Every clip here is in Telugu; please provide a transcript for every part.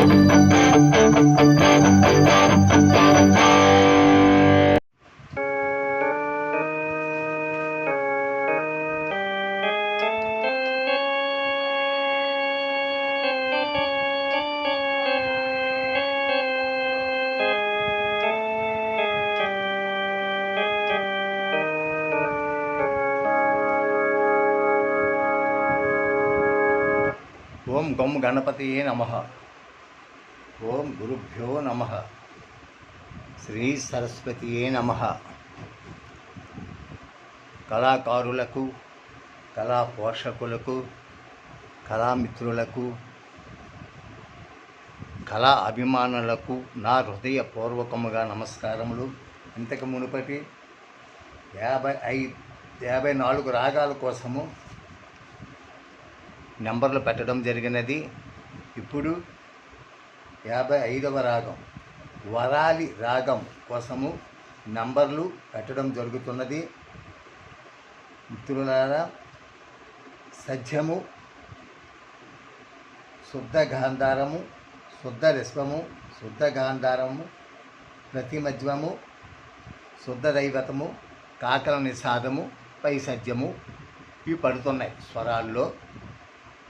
ఓం గం గణపతియే నమః. ఓం గురుభ్యో నమః. శ్రీ సరస్వతియే నమః. కళాకారులకు, కళా పోషకులకు, కళామిత్రులకు, కళా అభిమానులకు నా హృదయపూర్వకముగా నమస్కారములు. ఇంతకు మునుపటి 54 రాగాల కోసము నెంబర్లు పెట్టడం జరిగినది. ఇప్పుడు 55వ రాగం వరాలి రాగం కోసము నంబర్లు పెట్టడం జరుగుతున్నది. మిత్రులారా, సత్యము, శుద్ధ గాంధారము, శుద్ధ రిష్వము, శుద్ధ గాంధారము, ప్రతిమధ్యము, శుద్ధ దైవతము, కాకల నిషాదము, పై సత్యము ఇవి పడుతున్నాయి స్వరాల్లో.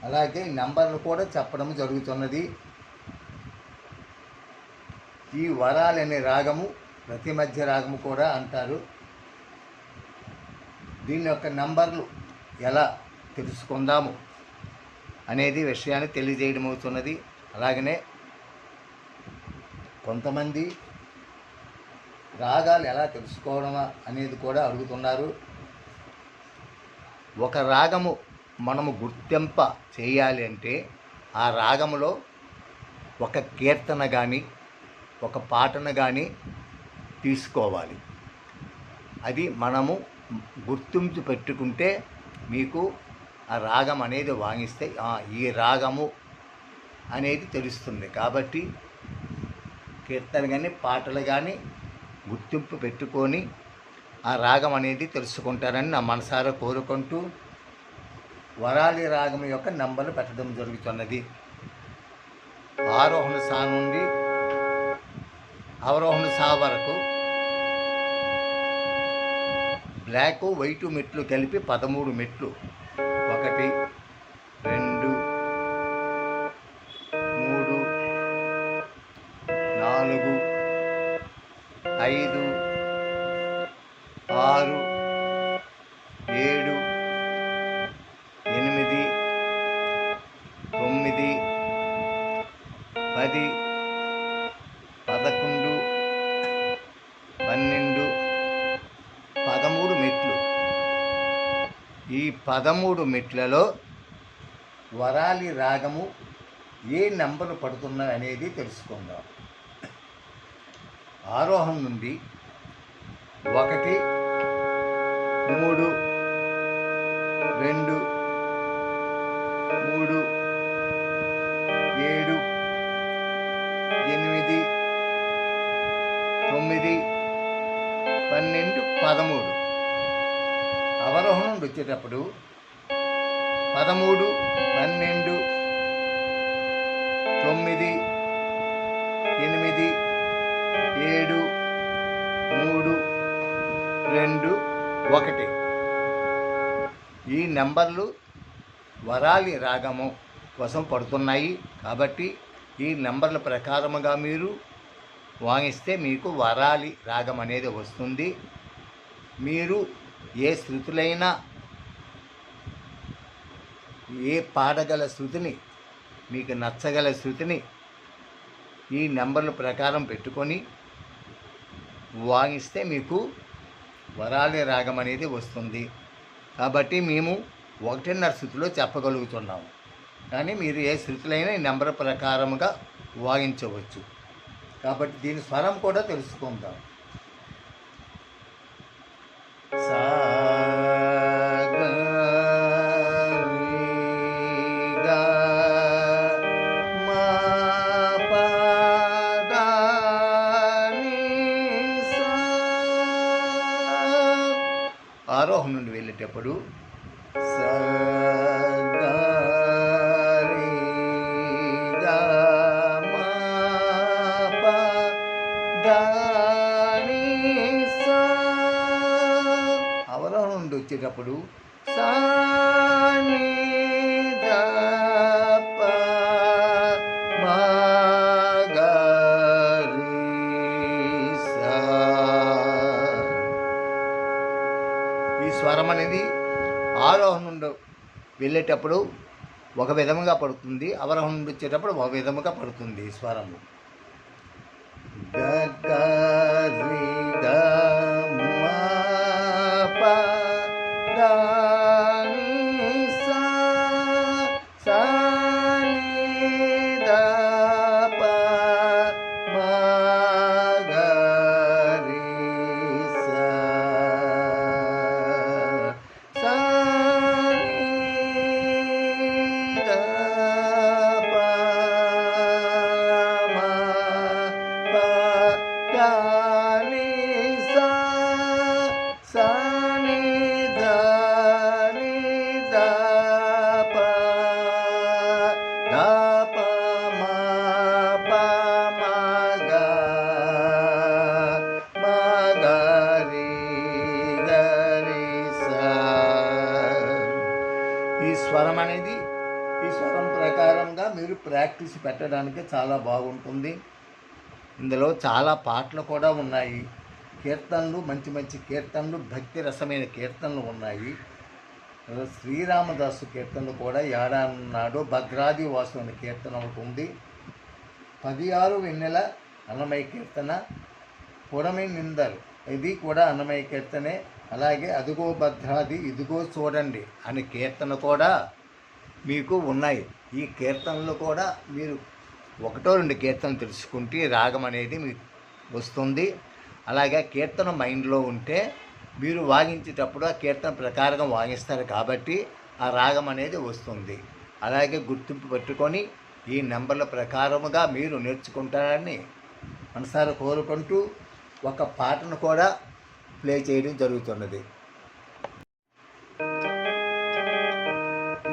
అలాగే నంబర్లు కూడా చెప్పడం జరుగుతున్నది. ఈ వరాలనే రాగము ప్రతి మధ్య రాగము కూడా అంటారు. దీని యొక్క నంబర్లు ఎలా తెలుసుకుందాము అనేది విషయాన్ని తెలియజేయడం అవుతున్నది. అలాగనే కొంతమంది రాగాలు ఎలా తెలుసుకోవడమా అనేది కూడా అడుగుతున్నారు. ఒక రాగము మనము గుర్తింప చేయాలి అంటే ఆ రాగములో ఒక కీర్తన కానీ ఒక పాటను కానీ తీసుకోవాలి. అది మనము గుర్తింపు పెట్టుకుంటే మీకు ఆ రాగం అనేది వాయిస్తే ఈ రాగము అనేది తెలుస్తుంది. కాబట్టి కీర్తన కానీ పాటలు కానీ గుర్తింపు పెట్టుకొని ఆ రాగం అనేది తెలుసుకుంటారని నా మనసారా కోరుకుంటూ వరాలి రాగం యొక్క నంబర్లు పెట్టడం జరుగుతున్నది. ఆరోహణ సా నుండి అవరోహణ సా వరకు బ్లాక్ వైట్ మెట్లు కలిపి 13 మెట్లు. 1 2 3 4 5 6 7 8 9 10 11 12 13 మెట్లు. ఈ 13 మెట్లలో వరాలి రాగము ఏ నంబరు పడుతున్నాయి అనేది తెలుసుకుందాం. ఆరోహం నుండి 1 3 2 3 7 8 9 12 13. అవరోహణం నుండి వచ్చేటప్పుడు 13 12 9 8 7 3 2 1. ఈ నెంబర్లు వరాలి రాగము కోసం పడుతున్నాయి. కాబట్టి ఈ నెంబర్ల ప్రకారముగా మీరు వాయిస్తే మీకు వరాలి రాగం అనేది వస్తుంది. మీరు ఏ శృతులైనా ఏ పాడగల శృతిని మీకు నచ్చగల శృతిని ఈ నెంబర్ల ప్రకారం పెట్టుకొని వాయిస్తే మీకు వరాలి రాగం అనేది వస్తుంది. కాబట్టి మేము 1.5 శృతిలో చెప్పగలుగుతున్నాము. కానీ మీరు ఏ శృతులైనా ఈ నెంబర్ ప్రకారముగా వాయించవచ్చు. కాబట్టి దీని స్వరం కూడా తెలుసుకుందాం. సా ఆరోహం నుండి వెళ్ళేటప్పుడు స గా రి గా మా వచ్చేటప్పుడు సా ని ద ప మా గ రి సా. ఈ స్వరం అనేది ఆరోహణ నుండి వెళ్ళేటప్పుడు ఒక విధముగా పడుతుంది, అవరోహణ నుండి వచ్చేటప్పుడు ఒక విధముగా పడుతుంది ఈ స్వరము. గ గ రి గ మా ప ద ని సా సా ని ద ప మా గ రి సా సా ని ద ప మా ప ద ని సా సా ని ద ని ద ప ద ప మా ప మా గ రి సా. ఈ స్వరం అనేది ఈ స్వరం ప్రకారంగా మీరు ప్రాక్టీస్ పెట్టడానికి చాలా బాగుంటుంది. ఇందులో చాలా పాటలు కూడా ఉన్నాయి, కీర్తనలు, మంచి మంచి కీర్తనలు, భక్తి రసమైన కీర్తనలు ఉన్నాయి. శ్రీరామదాసు కీర్తనలు కూడా ఏడానాడు భద్రాది వాసు అనే కీర్తన ఒకటి ఉంది. 16 వెన్నెల అన్నమయ్య కీర్తన, పుడమి నిందలు ఇది కూడా అన్నమయ్య కీర్తనే. అలాగే అదిగో భద్రాది ఇదిగో చూడండి అనే కీర్తన కూడా మీకు ఉన్నాయి. ఈ కీర్తనలు కూడా మీరు 1-2 కీర్తనలు తెలుసుకుంటే రాగం అనేది మీకు వస్తుంది. అలాగే కీర్తన మైండ్లో ఉంటే మీరు వాయించేటప్పుడు ఆ కీర్తన ప్రకారంగా వాయిస్తారు కాబట్టి ఆ రాగం అనేది వస్తుంది. అలాగే గుర్తింపు పెట్టుకొని ఈ నెంబర్ల ప్రకారముగా మీరు నేర్చుకుంటారని మనసారా కోరుకుంటూ ఒక పాటను కూడా ప్లే చేయడం జరుగుతున్నది.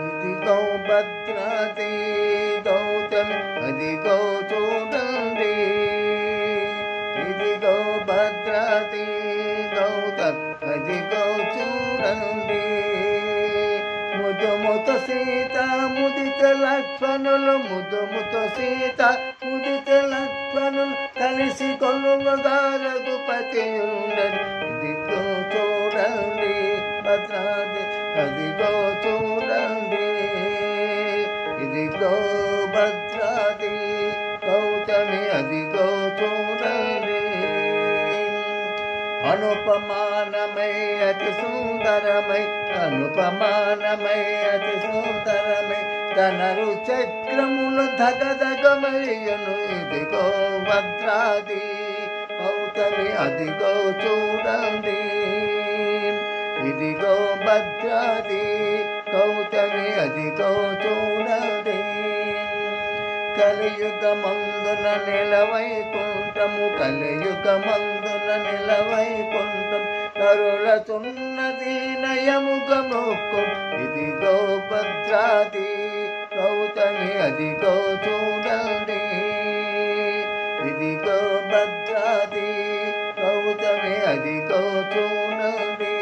ఇదిగో భద్రాది గౌతమి అదిగో చూడండి, ఇదిగో భద్రాది గౌతమి అదిగో చూడండి. ముదుముత సీత ముదిత లక్ష్మణులు, ముదుముత సీత ముదిత లక్ష్మణులు కలిసి కొలువగా రఘుపతి ఉండని. ఇదిగో చూడండి భద్రాది అదిగో చూడండి, ఇదిగో భద్రాది గౌతమి అదిగో చూడండి. అనుపమానమై అతి సుందరమై, అనుపమానమై అతి సుందరమై ధనరు చక్రములు ధగధగమయ్యను. ఇదిగో భద్రాది గౌతమి అదిగో చూడండి, ఇదిగో భద్రాది గౌతమి అదిగో చూడండి. కలియుగమందున నిలవైకుంఠము, కలియుగమందున నిలవైకుంఠం కరులచున్నది నయముగముకు. ఇదిగో భద్రాది గౌతమి అదిగో చూడండి, ఇదిగో భద్రాది గౌతమి అదిగో చూడండి.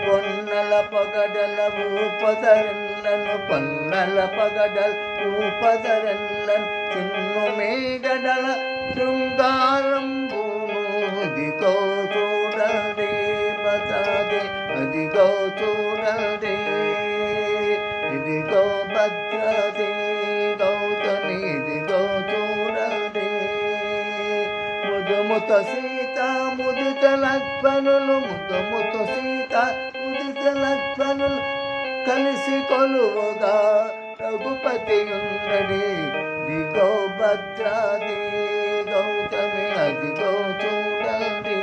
పొన్నల పగడల ఊపదరెన్నను, పొన్నల పగడల ఊపదరెన్నను చిన్ను మేగడల శృంగారంబును. ఇదిగో చూడండి భద్రాది అదిగో చూడండి, ఇదిగో భద్రాది గౌతమి ఇదిగో చూడండి. ముదుముత సీత ముదిత లక్ష్మణులు, ముదుముత సీత ముదిత లక్ష్మణులు కలిసి కొలువుగా రఘుపతి ఉండడి. ఇదిగో భద్రాది గౌతమి అదిగో చూడండి,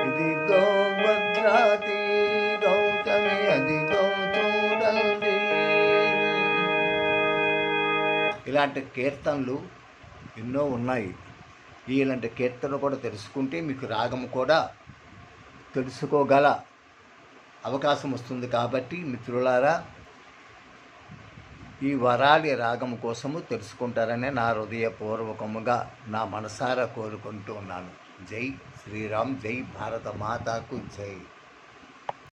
ఇదిగో భద్రాది గౌతమి అదిగో చూడండి. ఇలాంటి కీర్తనలు ఎన్నో ఉన్నాయి. ఇలాంటి కీర్తన కూడా తెలుసుకుంటే మీకు రాగం కూడా తెలుసుకోగల అవకాశం వస్తుంది. కాబట్టి మిత్రులారా, ఈ వరాలి రాగం కోసము తెలుసుకుంటారనే నా హృదయపూర్వకముగా నా మనసారా కోరుకుంటూ ఉన్నాను. జై శ్రీరామ్, జై భారత మాతాకు జై.